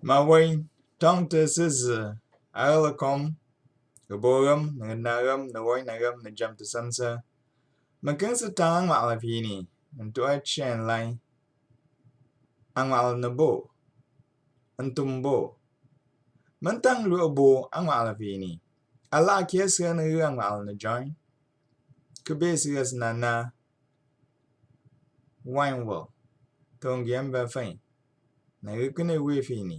mà quên trong từ sư dự ở là con cái bố gâm người na gâm người quay na gâm người chăm từ sân sơ mà cứ sự tăng mà là vì nè mình tụi chen lại ang mà là bộ anh tum bộ mình tăng lúa bộ ang mà là vì nè Allah kia sơ nơi ang mà là join cứ biết sơ na wine well thông game về phim này cái này về phim nè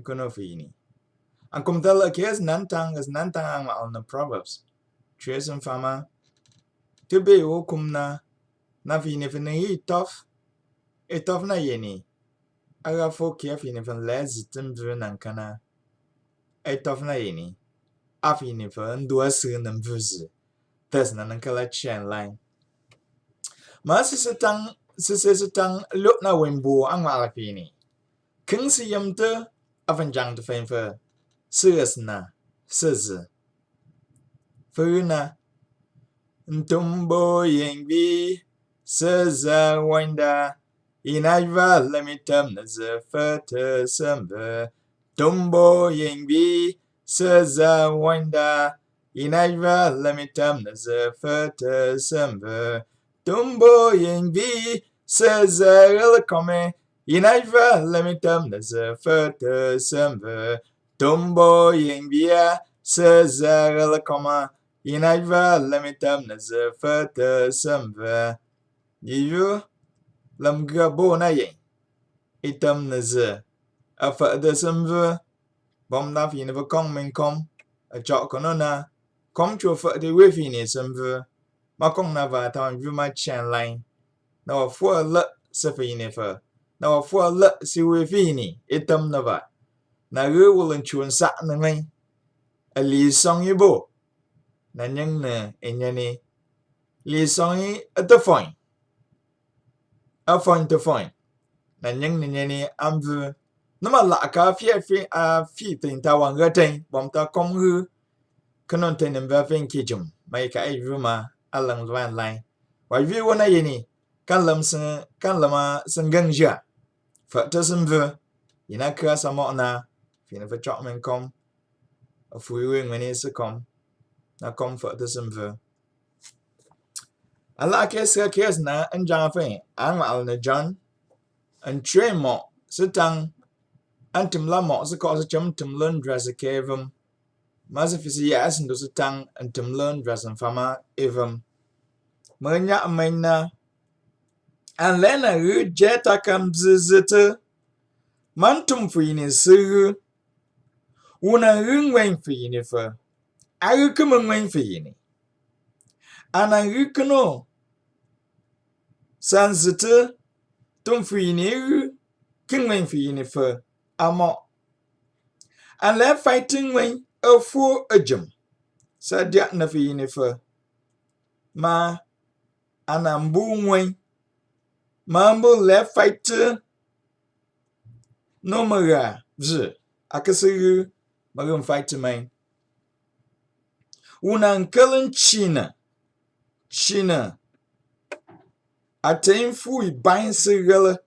cái nó phim nè anh cũng thấy là kia nan tăng ang mà là Proverbs chuyện sinh phama tu be o kum na fini fini itof na yeni aga fo kia fini fan lez timvu nan kana itof na yeni a fini fan dua su nan vuzi tes nan kala chen line ma se tang lo na wembo ang ma fini king si yamte avanjang de fen fe ses na sezi funa Ntumbo yengvi seza wanda inajva lamitam na zafata samba Tumbo yengvi seza wanda inajva lamitam na zafata samba Tumbo yengvi seza ilakome inajva lamitam na zafata samba Tumbo yengvia seza ilakoma Inajva lamitam na zafata samba Yiyu lam gabo na yin Itam na za Afada samba Bom na fi ni va kong min kom A chok kono na Kom chua fa de we fi ni samba Ma kong na va ta vu ma chan line Na wa fua la sa fi ni fa Na wa fua la si we fi ni Itam na va Na gu wulan chuan sa na ngay A li song yi bo na nhân nè enyani li soi at phone a phone to phone na nhân nè nyani amvu nó mà lạ cả phía tình ta wang ga tên bom ta công hư kanon tên em va phim ki jum mai ka ai vu ma alang van lai wai vi wona yini kan lama sen gang ja fa ta sem vu ina ka sa mo na fi na fa chok men kom a fui wen mani se kom na comfort the simple. Allah kes na en jang fe ang al na John en tre mo setang antim la mo se ko se chum tum learn dress ke evum ma se fisi yas ndo setang antim learn dress en fama evum me nya men na an lena ru jeta kam zizete man tum fi ni su una ring wen fi ni fa ayu kumeng wen fi ni ana yukno sanzete tum fi ni king wen fi ni fa amo an le fighting wen a fu ajum sa dia na fi ni fa ma ana mbu wen ma mbu le fight no maga z akasiru magum fight man una nkalin China aten fu iban sigala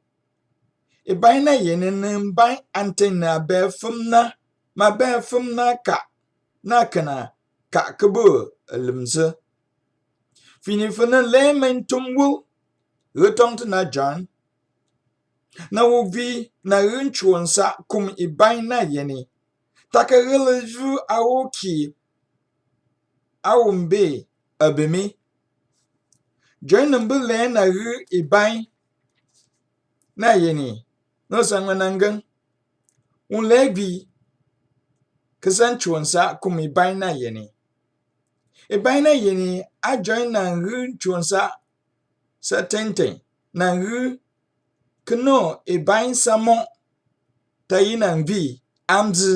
iban na yenin ban anten na befum na ma befum na ka na kana ka kabo limse fini fana lemen tumwul retong na John na wuvi na rinchuan sa kum iban na yeni takarele ju awoki awumbe abemi Join number le na ru iban na yeni no sangwanangan un legbi kasan chuansa kum iban na yeni a join na ru chuansa sa tenten na ru kno iban samo tayinan vi amzi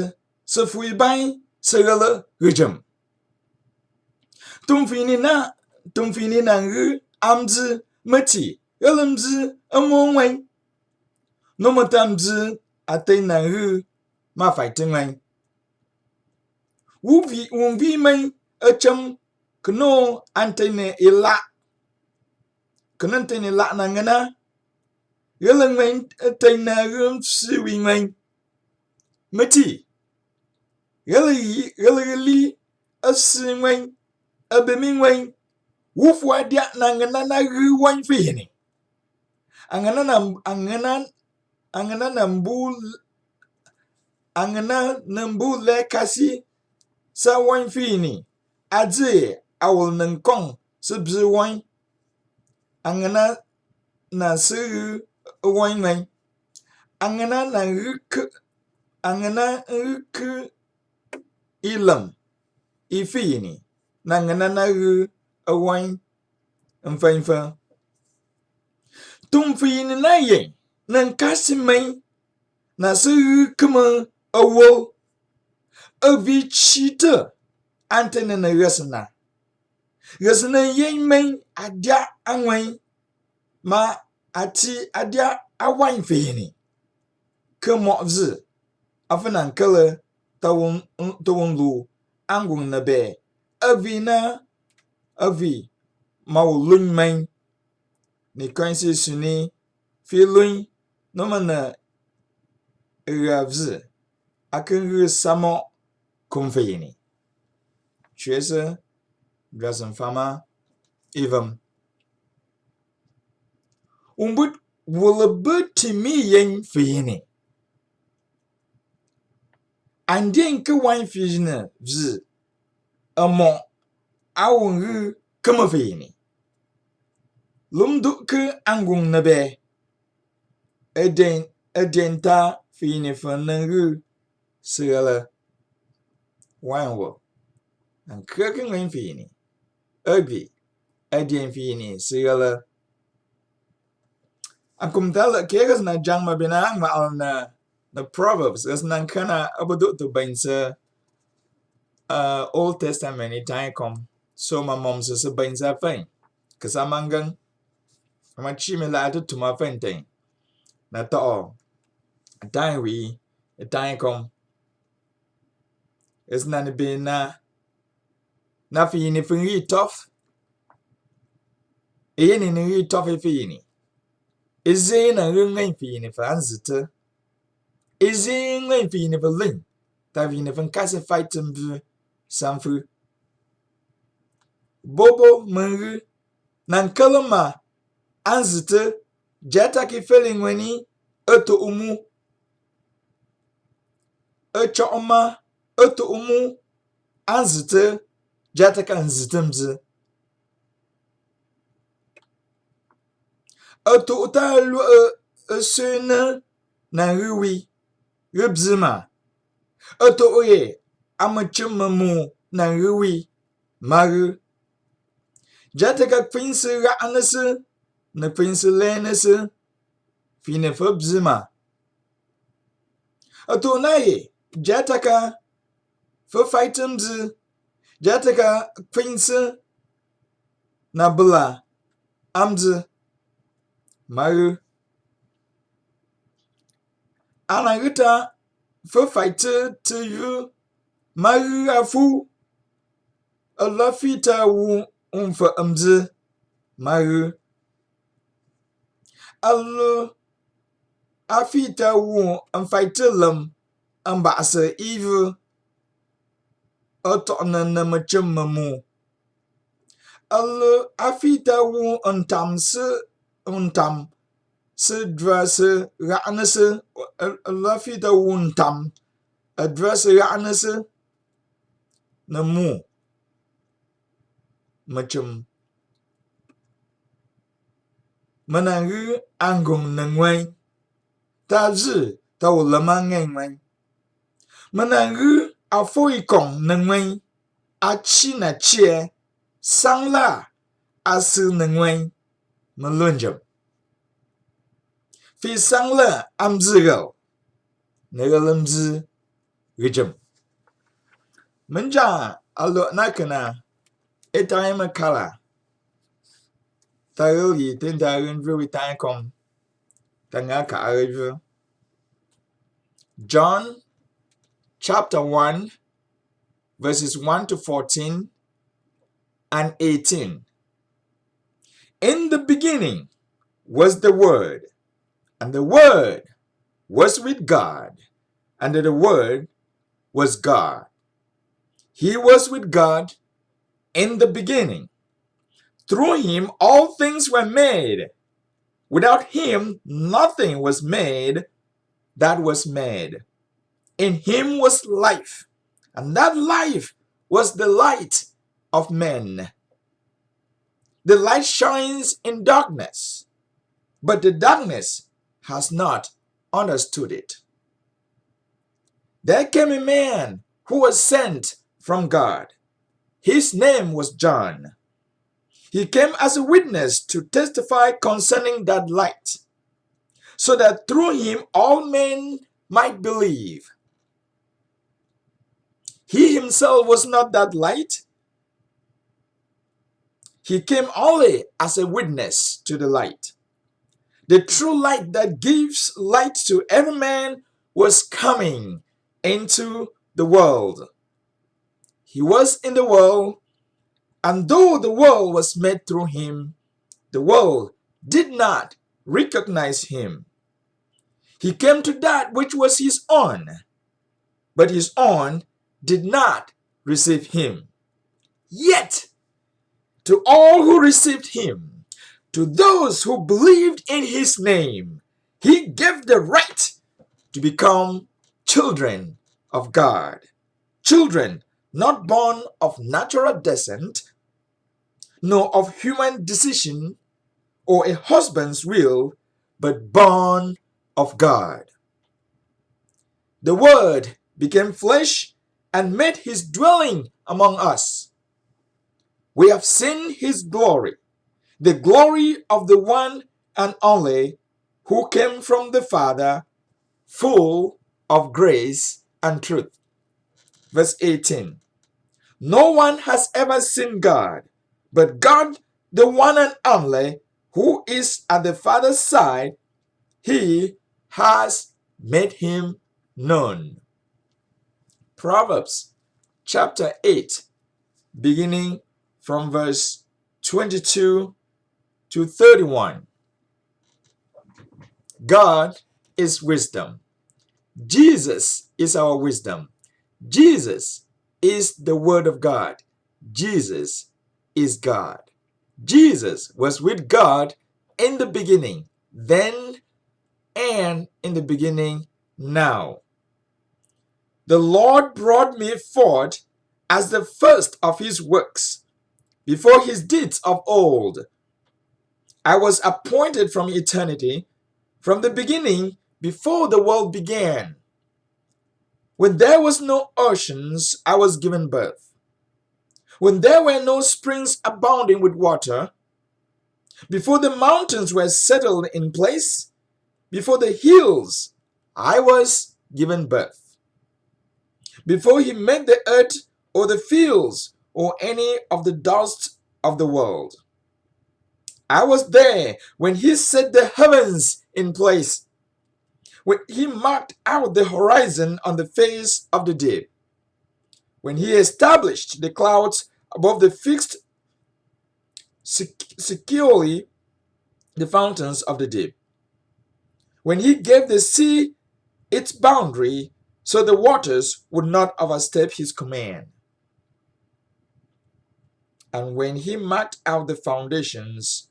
sefu iban segala rujam tumfini na ru amzi mati elemzi amonwen no matamzi atay na ru ma fighting wen wumvi men acham kno antene ila na ngana yelang men atay na ru siwing men Mati. Really, a swing, a beaming wing. Woof what ya nangana wine fini. Angana nambu le kasi sa wine fini. Adze, I will nankong, subzi wine. Angana na su wine wine. Angana na ruk ilam ifini. Nangana na a wine and fine fur. Tumfini na ye, nankasi main. Na su kuma awo. Avi cheater. Antena na resana. Resana ye main adia angway. Ma ati adia awine fini. Come of the Afanan color tawon lu angung na be. Avi maulun main. Ni kwansi suni filun no mana ravzi. Akan samo kumfini. Chese drasan fama even. Umbut wulabut timi yen fini. Andien ke wine fijina vzi. Amo awun kama fini. Lumdu ke angung na be. Eden ta fini fanan sigala. Wine wo. And cooking wine fini. Ugly. Eden fini sigala. Akum tala kegas na jang mabinang maal na Proverbs. As nan kana abadut to bainsa Old Testament Itanghikom. So my mom says a bainsa fine. Kasamangang. Ama chimi la to my fine thing. Na to all. Itanghikom. Is nani be na fini fungi tough. Eni ni tough fini. Izin na rungain fini for anzita. Izin ngain fini for ling. Ta fini for kase fighting samfu. Bobo mungu. Nan kalama anzita. Jata ki feeling weni. Eto umu. Echo oma. Eto umu. Anzita. Jata ka anzitamzi. Eto uta lu sena na ruwi. Rubzima. Eto oye. Amachamamu na ruwi. Maru. Jata ka pinsi ra anase. Na pinsi lenase. Fine fubzima. Eto na ye. Jata ka fightemzi. Jata ka pinsi na bula. Amzi. Maru. Anagita fighter to you. Maru afu. Alafita wu umfa amzi. Maru. Allo afita wu fighter lam. Ambasa evil. Otona na machamamu. Allo afita wu untam se dresse ra'nese lafita untam addresse ra'nese na mu macam manangu angung nangwai ta zi ta ulama ngai manangu afoi kong nangwai achi na chie sangla asu nangwai melunjam. Fi sangla amzigao. Negalamzi rijam. Menja alo nakana etayama kala. Tayogi tindarin vru Itanghikom. Tangaka arivru. John chapter 1 verses 1 to 14 and 18. In the beginning was the Word, and the Word was with God, and the Word was God. He was with God in the beginning. Through him all things were made. Without him nothing was made that was made. In him was life, and that life was the light of men. The light shines in darkness, but the darkness has not understood it. There came a man who was sent from God. His name was John. He came as a witness to testify concerning that light, so that through him all men might believe. He himself was not that light. He came only as a witness to the light. The true light that gives light to every man was coming into the world. He was in the world, and though the world was made through him, the world did not recognize him. He came to that which was his own, but his own did not receive him. Yet, to all who received him, to those who believed in his name, he gave the right to become children of God. Children not born of natural descent, nor of human decision or a husband's will, but born of God. The Word became flesh and made his dwelling among us. We have seen his glory, the glory of the one and only who came from the Father, full of grace and truth. Verse 18. No one has ever seen God, but God, the one and only, who is at the Father's side, he has made him known. Proverbs chapter 8, beginning from verse 22 to 31. God is wisdom. Jesus is our wisdom. Jesus is the Word of God. Jesus is God. Jesus was with God in the beginning, then and in the beginning now. The Lord brought me forth as the first of his works, before his deeds of old. I was appointed from eternity, from the beginning, before the world began. When there was no oceans, I was given birth. When there were no springs abounding with water, before the mountains were settled in place, before the hills, I was given birth. Before he made the earth or the fields or any of the dust of the world, I was there when he set the heavens in place, when he marked out the horizon on the face of the deep, when he established the clouds above the fixed securely the fountains of the deep, when he gave the sea its boundary so the waters would not overstep his command, and when he marked out the foundations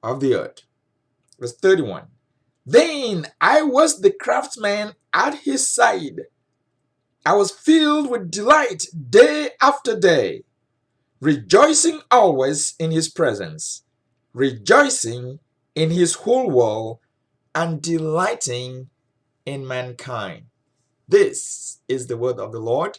of the earth. Verse 31. Then I was the craftsman at his side. I was filled with delight day after day, rejoicing always in his presence, rejoicing in his whole world, and delighting in mankind. This is the word of the Lord.